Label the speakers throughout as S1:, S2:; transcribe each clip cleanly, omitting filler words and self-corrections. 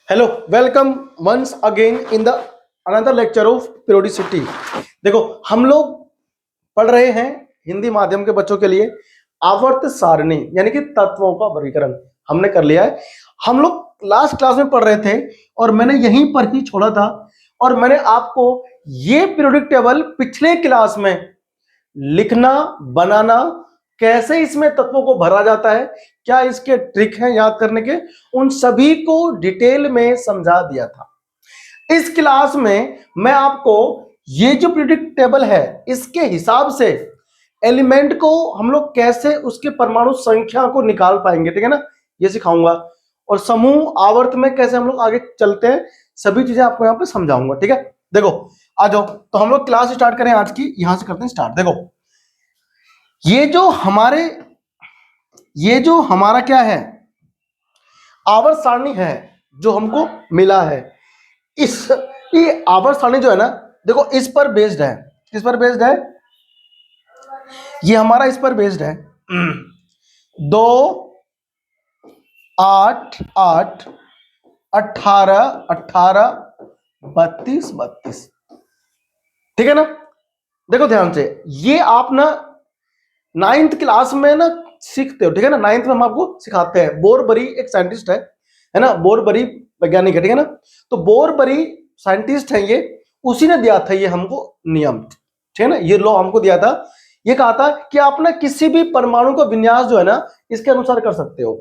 S1: Hello, welcome once again in the another lecture of periodicity. देखो, हम लोग पढ़ रहे हैं हिंदी माध्यम के बच्चों के लिए आवर्त सारणी यानी कि तत्वों का वर्गीकरण हमने कर लिया है। हम लोग लास्ट क्लास में पढ़ रहे थे और मैंने यहीं पर ही छोड़ा था और मैंने आपको ये पीरियोडिक टेबल पिछले क्लास में लिखना बनाना, कैसे इसमें तत्वों को भरा जाता है, क्या इसके ट्रिक हैं याद करने के, उन सभी को डिटेल में समझा दिया था। इस क्लास में मैं आपको ये जो पीरियोडिक टेबल है इसके हिसाब से एलिमेंट को हम लोग कैसे उसके परमाणु संख्या को निकाल पाएंगे, ठीक है ना, ये सिखाऊंगा। और समूह आवर्त में कैसे हम लोग आगे चलते हैं, सभी चीजें आपको यहां पे समझाऊंगा, ठीक है। देखो, आ जाओ तो हम लोग क्लास स्टार्ट करें आज की, यहां से करते हैं स्टार्ट। देखो, ये जो हमारा क्या है, आवर्त सारणी है जो हमको मिला है। ये आवर्त सारणी जो है ना, देखो इस पर बेस्ड है। किस पर बेस्ड है? ये हमारा इस पर बेस्ड है 2 8 8 18 18 32 32, ठीक है ना। देखो ध्यान से, ये आप ना 9th क्लास में ना सीखते हो, ठीक है ना। 9th में हम आपको सिखाते हैं। बोरबरी एक साइंटिस्ट है ना, बोरबरी वैज्ञानिक है, ठीक है ना। तो बोरबरी साइंटिस्ट है ये, उसी ने दिया था ये हमको नियम, ठीक है ना। ये लॉ हमको दिया था, ये कहा था कि आप ना किसी भी परमाणु का विन्यास जो है ना इसके अनुसार कर सकते हो।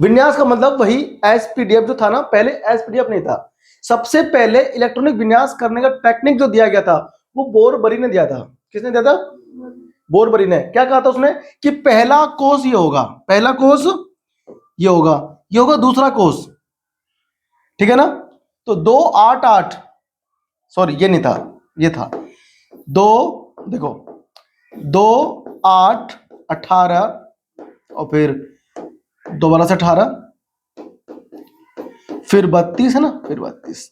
S1: विन्यास का मतलब वही एसपीडीएफ जो था ना, पहले एसपीडीएफ नहीं था। सबसे पहले इलेक्ट्रॉनिक विन्यास करने का टेक्निक जो दिया गया था वो बोरबरी ने दिया था। किसने दिया था? बोरबरी ने। क्या कहा था उसने कि पहला कोष ये होगा, पहला कोष ये होगा, ये होगा दूसरा कोष, ठीक है ना। तो 2 8 8, सॉरी ये नहीं था, ये था 2, देखो 2 8 18 और फिर दोबारा से 18, फिर 32 है ना, फिर 32।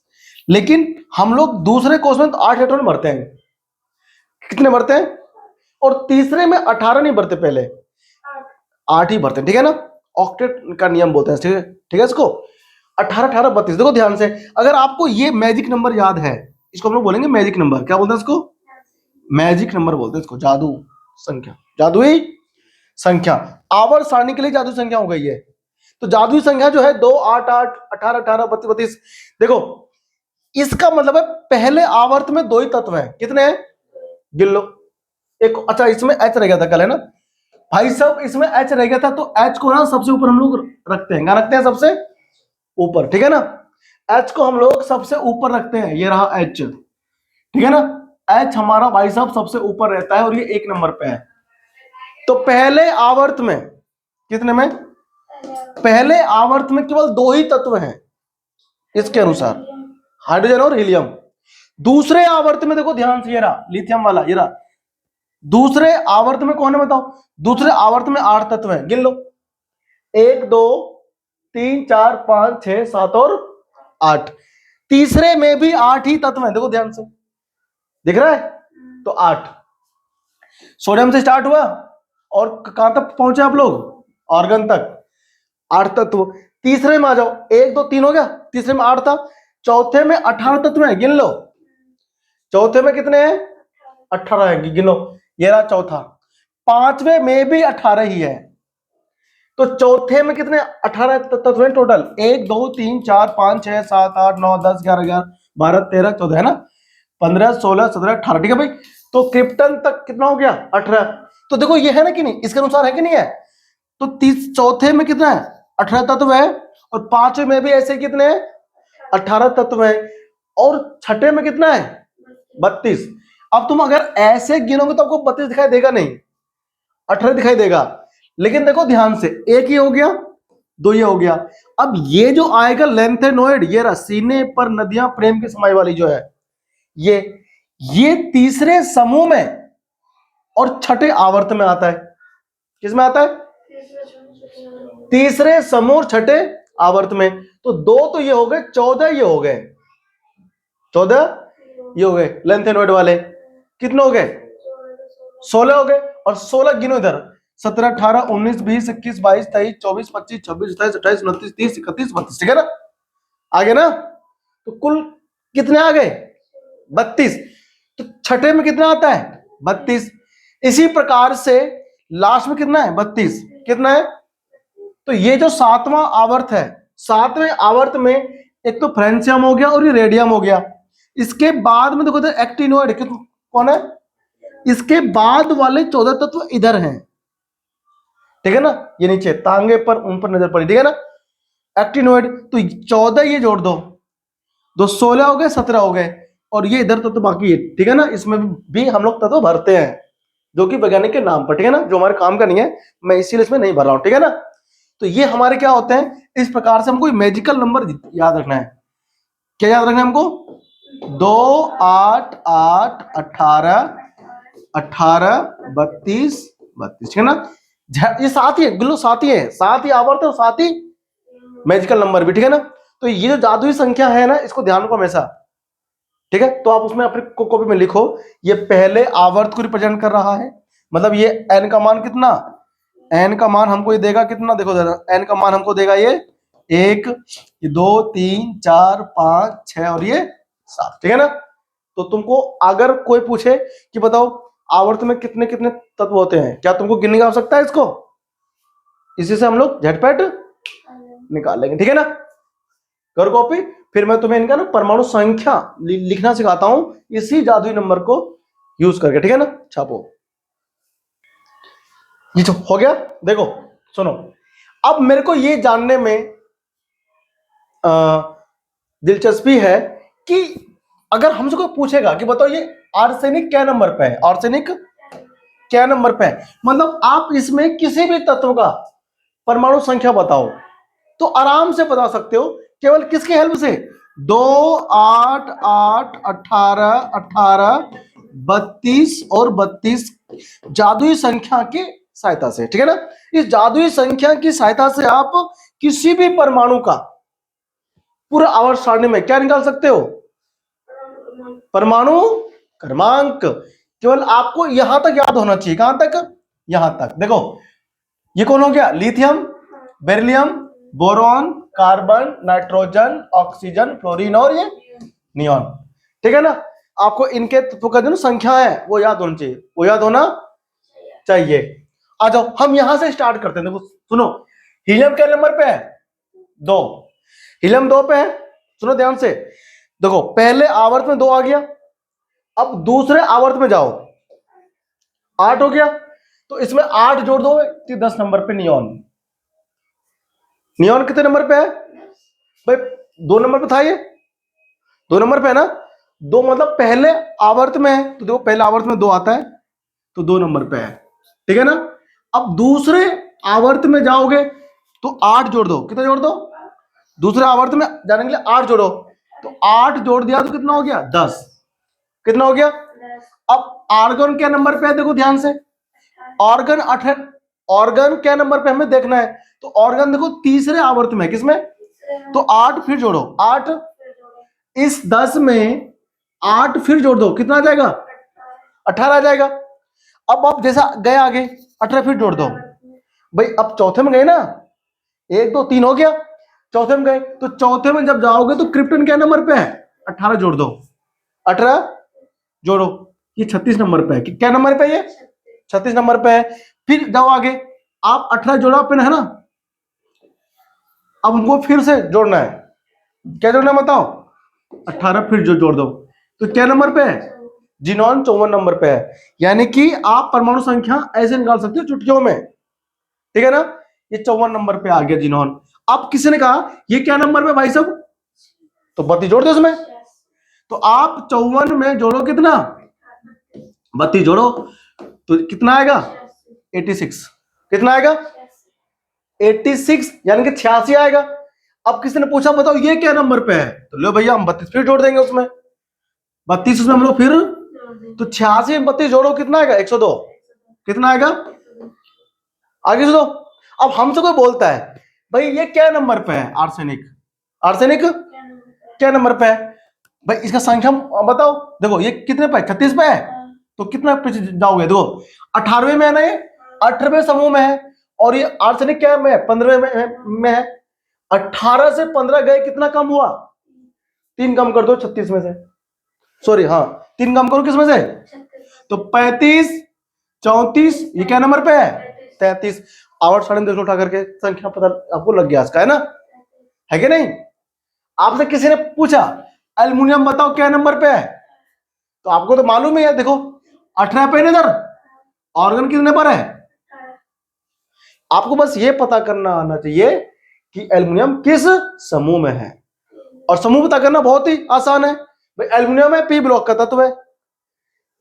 S1: लेकिन हम लोग दूसरे कोष में तो 8 इलेक्ट्रॉन भरते हैं। कितने भरते हैं? और तीसरे में 18 नहीं भरते, पहले 8 ही भरते हैं, ठीक है ना। ऑक्टेट का नियम बोलते हैं, ठीक है इसको। 18 18 32। देखो ध्यान से, अगर आपको ये मैजिक नंबर याद है, इसको हम लोग बोलेंगे मैजिक नंबर। क्या बोलते हैं इसको? मैजिक नंबर बोलते हैं इसको, जादू संख्या, जादुई संख्या। आवर्त सारणी के लिए जादुई संख्या हो गई है। तो जादुई संख्या जो है 2 8 8 18 18 32 32। देखो, इसका मतलब है पहले आवर्त में 2 ही तत्व हैं। कितने हैं? गिन लो। एक, अच्छा इसमें एच रह गया था कल, है ना भाई साहब, इसमें एच रह गया था, तो एच को ना सबसे ऊपर हम लोग रखते हैं। क्या रखते हैं? सबसे ऊपर, ठीक है ना। एच को हम लोग सबसे ऊपर रखते हैं, ये रहा एच, ठीक है ना। एच हमारा भाई साहब सबसे ऊपर रहता है और ये 1 नंबर पे है। तो पहले आवर्त में कितने में? पहले आवर्त में केवल 2 ही तत्व हैं इसके अनुसार, हाइड्रोजन और हीलियम। दूसरे आवर्त में देखो ध्यान से, ये रहा लिथियम वाला, ये रहा। दूसरे आवर्त में कौन है बताओ? दूसरे आवर्त में 8 तत्व हैं, गिन लो। 1 2 3 4 5 6 7 और 8। तीसरे में भी 8 ही तत्व हैं, देखो ध्यान से, दिख रहा है? तो 8 सोडियम से स्टार्ट हुआ और कहां तक पहुंचे आप लोग? ऑर्गन तक, 8 तत्व। तीसरे में आ जाओ, 1 2 3 हो गया, तीसरे में 8 था। चौथे में 18 तत्व हैं, गिन लो। चौथे में कितने हैं? 18 है, गिनो। ये रहा चौथा। पांचवे में भी 18 ही है। तो चौथे में कितने? 18 तत्व हैं टोटल। 1 2 3 4 5 6 7 8 9 10 11 12 13 14, है ना, 15 16 17 18, ठीक है भाई। तो क्रिप्टन तक कितना हो गया? 18। तो देखो ये है ना कि नहीं, इसके अनुसार है कि नहीं है। तो चौथे में कितना है? 18 तत्व है। और पांचवे में भी ऐसे कितने हैं? 18 तत्व है। और छठे में कितना है? 32। अब तुम अगर ऐसे गिनोगे तो आपको 32 दिखाई देगा नहीं, 18 दिखाई देगा। लेकिन देखो ध्यान से, 1 ये हो गया, 2 ये हो गया। अब ये जो आएगा लेंथेनोइड, ये रहा सीने पर नदियां प्रेम की समाई वाली जो है, ये तीसरे समूह में और छठे आवर्त में आता है। किसमें आता है? तीसरे समूह छठे आवर्त में। तो 2 तो ये हो गए, 14 ये हो गए, 14 ये हो गए लेंथेनोइड वाले। कितने हो गए? 16 हो गए। और 16 गिनो इधर, 17 18 19 20 21 22 23 24 25 26 27 28 29 30 31 32, ठीक है ना। आ गया ना? तो कुल कितने आ गए? 32। तो छठे में कितना आता है? 32। इसी प्रकार से लास्ट में कितना है? 32। कितना है? तो ये जो सातवां आवर्त है, सातवें आवर्त में एक तो फ्रेंशियम हो गया और ये रेडियम हो गया। इसके बाद में देखो एक्टिनोइड कौन है? इसके बाद वाले 14 तत्व इधर हैं, ठीक है ना? ये नीचे तांगे पर उन पर नजर पड़ी, ठीक है ना? एक्टिनोइड, तो 14 ये जोड़ दो, 16 हो गए, 17 हो गए, और ये इधर तत्व बाकी है, ठीक है ना? इसमें भी हम लोग तत्व भरते हैं, जो कि वैज्ञानिक के नाम पर, ठीक है ना? जो हमारे काम का नहीं है, मैं इसीलिए इसमें नहीं भर रहा हूं, ठीक है ना? तो ये हमारे क्या होते हैं, इस प्रकार से हमको मैजिकल नंबर याद रखना है। क्या याद रखना है हमको? 2, 8, 8, 18, 18, 32, 32, ठीक है ना? ये साथ ही है, गुल्लू साथ ही है, साथ ही आवर्त है और साथ ही मैजिकल नंबर भी, ठीक है ना? तो ये जो जादुई संख्या है ना, इसको ध्यान रखो हमेशा, ठीक है? तो आप उसमें अपनी कॉपी में लिखो, ये पहले आवर्त को रिप्रेजेंट कर रहा है, मतलब ये n का मान कितना, n का मान हमको ये देगा कितना, देखो जरा, n का मान हमको देगा ये 1, ये 2, 3, 4, 5, 6 और ये 7, ठीक है ना? तो तुमको अगर कोई पूछे कि बताओ आवर्त में कितने कितने तत्व होते हैं, क्या तुमको गिनने की आवश्यकता है इसको? इसी से हम लोग झटपट निकाल लेंगे, ठीक है ना? कर कॉपी। फिर मैं तुम्हें इनका ना परमाणु संख्या लिखना सिखाता हूं, इसी जादुई नंबर को यूज करके, ठीक है ना? छापो। ये तो हो गया। देखो सुनो, अब मेरे को ये जानने में दिलचस्पी है कि अगर हमसे कोई पूछेगा कि बताओ ये आर्सेनिक क्या नंबर पे है, आर्सेनिक क्या नंबर पे है, मतलब आप इसमें किसी भी तत्व का परमाणु संख्या बताओ तो आराम से बता सकते हो, केवल किसकी हेल्प से? 2, 8, 8, 18, 18, 32 और 32 जादुई संख्या की सहायता से, ठीक है ना? इस जादुई संख्या की सहायता से आप किसी भी परमाणु का पूरा आवर्त सारणी में क्या निकाल सकते हो? परमाणु क्रमांक। केवल आपको यहां तक याद होना चाहिए, कहां तक? यहां तक। देखो ये कौन हो गया? Lithium, beryllium, boron, carbon, nitrogen, oxygen, fluorine और ये नियॉन, ठीक है ना? आपको इनके तत्वों का जो संख्या है वो याद होना चाहिए, वो याद होना चाहिए। आ जाओ हम यहां से स्टार्ट करते हैं। देखो सुनो, हीलियम क्या नंबर पे है? 2। हीलियम 2 पे है। सुनो ध्यान से, देखो पहले आवर्त में 2 आ गया, अब दूसरे आवर्त में जाओ, 8 हो गया, तो इसमें 8 जोड़ दो, 10 नंबर पे नियॉन। नियॉन कितने नंबर पे है भाई? 2 नंबर पे था ये, 2 नंबर पे है ना? 2 मतलब पहले आवर्त में है, तो देखो पहले आवर्त में 2 आता है, तो 2 नंबर पे है, ठीक है ना? अब दूसरे आवर्त में जाओगे तो 8 जोड़ दो, कितना जोड़ दो? दूसरे आवर्त में जाने के लिए 8 जोड़ो, तो 8 जोड़ दिया तो कितना हो गया? 10। कितना हो गया? अब आर्गन क्या नंबर पे है? देखो ध्यान से, ऑर्गन 8, ऑर्गन क्या नंबर पे हमें देखना है, तो ऑर्गन देखो तीसरे आवर्त में, किसमें? तो 8 फिर जोड़ो, 8 इस 10 में 8 फिर जोड़ दो, कितना आ जाएगा? 18 आ जाएगा। अब आप जैसा गए आगे 18 फिर जोड़ दो भाई, अब चौथे में गए ना, 1 2 3 हो गया, चौथे में गए, तो चौथे में जब जाओगे तो क्रिप्टन क्या नंबर पे है? 18 जोड़ दो, 18 जोड़ो, ये 36 नंबर पे है। क्या नंबर पे? ये 36 नंबर पे है। फिर जाओ आगे, आप 18 जोड़ा पे है ना, अब हमको फिर से जोड़ना है। क्या जोड़ना है बताओ? 18 फिर जो जोड़ दो, तो क्या नंबर पे है? जिनॉन 54 नंबर पे है। यानी कि आप परमाणु संख्या ऐसे निकाल सकते हो चुटकियों में, ठीक है ना? ये 54 नंबर पे आ गया जिनॉन। अब किसी ने कहा ये क्या नंबर पे भाई साहब, तो 32 जोड़ दो इसमें, तो आप 54 में जोड़ो कितना? 32 जोड़ो, तो कितना आएगा? 86। कितना आएगा? 86, यानी कि 86 आएगा। अब किसी ने पूछा बताओ ये क्या नंबर पे है, तो लो भैया हम 32 फिर जोड़ देंगे उसमें, 32 उसमें हम लोग फिर, तो 86 में 32 जोड़ो, कितना आएगा? 102। कितना आएगा? आगे सुनो, अब हमसे कोई बोलता है भाई ये क्या नंबर पे है? आर्सेनिक, आर्सेनिक क्या नंबर पे है भाई? इसका संख्या बताओ। देखो ये कितने पे? 36 पे है, तो कितना पे जाओगे? देखो 18वें में है ना, ये 18वें समूह में है, और ये आर्सेनिक क्या में है? 15वें में है। 18 से 15 गए, कितना कम हुआ? 3 कम कर दो 36 में से, सॉरी हाँ 3 कम करो किस में से? तो 35, 34, ये क्या नंबर पे है? 33। आवर्त सारणी देख लो उठा करके, संख्या पता आपको लग गया इसका, है ना? है कि नहीं? आपसे किसी ने पूछा एल्युमिनियम बताओ क्या नंबर पे है, तो आपको तो मालूम ही है, देखो 18 पे इधर, ऑर्गन कितने पर है? आपको बस ये पता करना आना चाहिए कि एल्युमिनियम किस समूह में है, और समूह पता करना बहुत ही आसान है भाई। एल्युमिनियम है, पी ब्लॉक का तत्व है,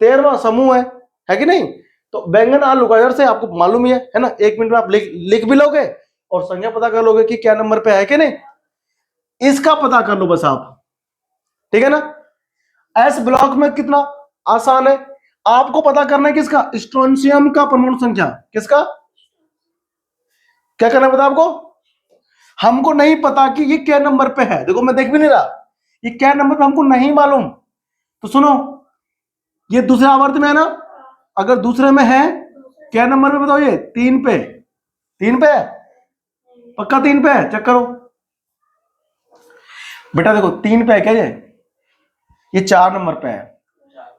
S1: 13वां समूह है कि नहीं? तो बैंगन आलू गाजर से आपको मालूम ही है ना? 1 मिनट में आप लिख भी लोगे और संख्या पता कर लोगे कि क्या नंबर पे है कि नहीं। इसका पता कर लो बस आप, ठीक है ना? एस ब्लॉक में कितना आसान है, आपको पता करना है किसका? स्ट्रोंशियम का परमाणु संख्या। किसका? क्या करना पता आपको? हमको नहीं पता कि ये क्या नंबर पे है, देखो मैं देख भी नहीं रहा, ये क्या नंबर पे हमको नहीं मालूम। तो सुनो, ये दूसरे आवर्त में है ना, अगर दूसरे में है क्या नंबर पे बताओ? ये 3 पे, 3 पे है पक्का, 3 पे है, चेक करो बेटा, देखो 3 पे है क्या? ये 4 नंबर पे है,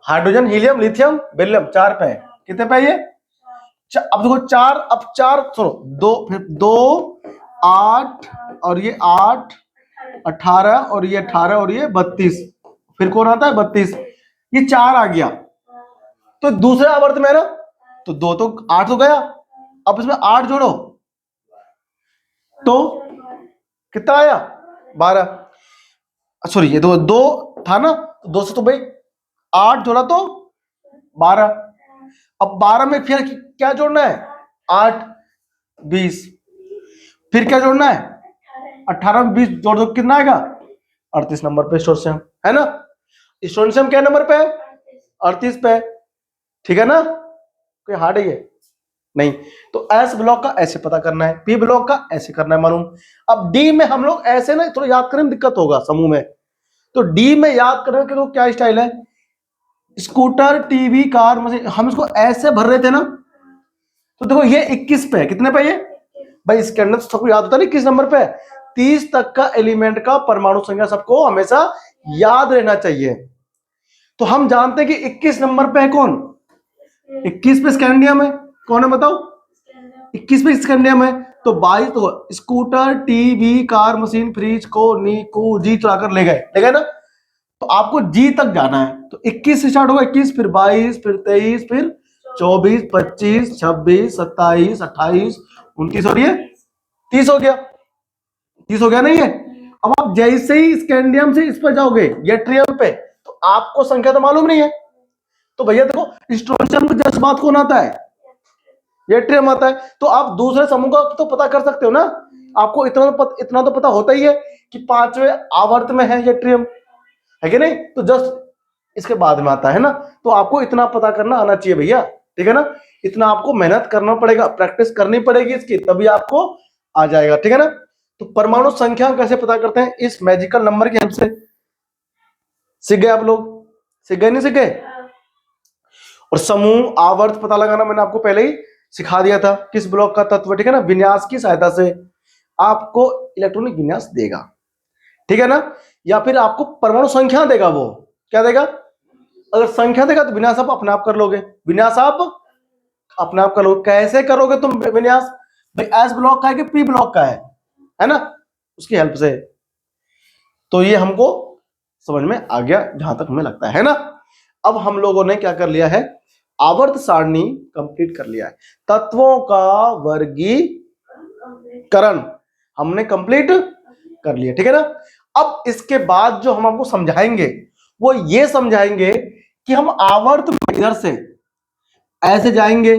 S1: हाइड्रोजन हीलियम लिथियम बेरिलियम 4 पे है, कितने पे है ये? अब देखो 4, अब 4 सुनो, 2 फिर 2 8 और ये 8 18 और ये 18 और ये 32, फिर कौन आता है? 32, ये 4 आ गया, तो दूसरे आवर्त में है ना, तो 2 तो 8 तो गया, अब इसमें 8 जोड़ो तो कितना आया? 12, सॉरी ये 2 था ना, तो 2 से तो भाई 8 जोड़ा तो 12, अब 12 में फिर क्या जोड़ना है? 8 20, फिर क्या जोड़ना है? 18 में 20 जोड़ दो, कितना आएगा? 38 नंबर पे स्ट्रोंशियम, है ना? स्ट्रोंशियम क्या नंबर पे है? 38 पे, ठीक है ना? कोई हार्ड है ये? नहीं। तो एस ब्लॉक का ऐसे पता करना है, पी ब्लॉक का ऐसे करना है मालूम। अब डी में हम लोग ऐसे ना थोड़ा याद करने में दिक्कत होगा समूह में, तो डी में याद करने के तो क्या स्टाइल है? स्कूटर, टीवी, कार, मशीन, हम इसको ऐसे भर रहे थे ना, तो देखो ये 21 पे है, कितने पे ये भाई? इसके अंदर सबको याद होता नहीं किस नंबर पे है? 30 तक का एलिमेंट का परमाणु संख्या सबको हमेशा याद रहना चाहिए। तो हम जानते हैं कि 21 नंबर पे है कौन? 21 पे स्कैंडियम है, कौन है बताओ? 21 पे स्कैंडियम है, तो 22 तो scooter, TV, car, machine, fridge को नी को जी चलाकर ले गए ना, तो आपको जी तक जाना है, तो 21 से स्टार्ट होगा, 21 फिर 22 फिर 23 फिर 24 25 26 27 28 29 और ये 30 हो गया, 30 हो गया नहीं है? अब आप जैसे ही स्कैंडियम से इस पर जाओगे यट्रियम पे, तो आपको संख्या तो मालूम नहीं है, तो भैया देखो स्ट्रोंशियम को जस्ट बात कौन आता है? यट्रियम आता है, तो आप दूसरे समूह का तो पता कर सकते हो ना, आपको इतना तो पता होता ही है कि 5वें आवर्त में है यट्रियम, है कि नहीं? तो जस्ट इसके बाद में आता है ना, तो आपको इतना पता करना आना चाहिए भैया, ठीक है ना? इतना आपको मेहनत करना पड़ेगा, प्रैक्टिस करनी पड़ेगी इसकी, तभी आपको आ जाएगा, ठीक है ना? तो परमाणु संख्या कैसे पता करते हैं? इस मैजिकल नंबर की हेल्प से। सीख गए आप लोग? सीख गए नहीं सीख गए? और समूह आवर्त पता लगाना मैंने आपको पहले ही सिखा दिया था, किस ब्लॉक का तत्व, ठीक है ना? विन्यास की सहायता से आपको इलेक्ट्रॉनिक विन्यास देगा, ठीक है ना? या फिर आपको परमाणु संख्या देगा, वो क्या देगा? अगर संख्या देगा तो विन्यास आप अपने आप कर लोगे, विन्यास आप अपने आप कर लोगे। कैसे करोगे तुम विन्यास? भाई एस ब्लॉक का है कि पी ब्लॉक का है ना, उसकी हेल्प से। तो ये हमको समझ में आ गया जहां तक हमें लगता है ना। अब हम लोगों ने क्या कर लिया है? आवर्त सारणी कंप्लीट कर लिया है, तत्वों का वर्गीकरण हमने कंप्लीट कर लिया, ठीक है ना? अब इसके बाद जो हम आपको समझाएंगे वो ये समझाएंगे कि हम आवर्त इधर से ऐसे जाएंगे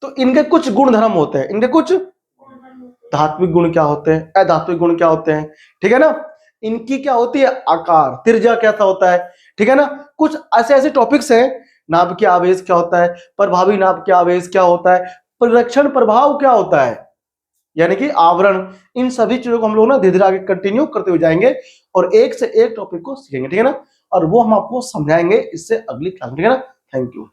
S1: तो इनके कुछ गुण धर्म होते हैं, इनके कुछ धात्विक गुण क्या होते हैं, अधात्विक गुण क्या होते हैं, ठीक है ना? इनकी क्या होती है आकार, त्रिज्या कैसा होता है, ठीक है ना? कुछ ऐसे ऐसे टॉपिक्स हैं, नाभ के आवेश क्या होता है, प्रभावी नाभ के आवेश क्या होता है, परिरक्षण प्रभाव क्या होता है, यानी कि आवरण। इन सभी चीजों को हम लोग ना धीरे धीरे आगे कंटिन्यू करते हुए जाएंगे और एक से एक टॉपिक को सीखेंगे, ठीक है ना? और वो हम आपको समझाएंगे इससे अगली क्लास में, ठीक है ना? Thank you.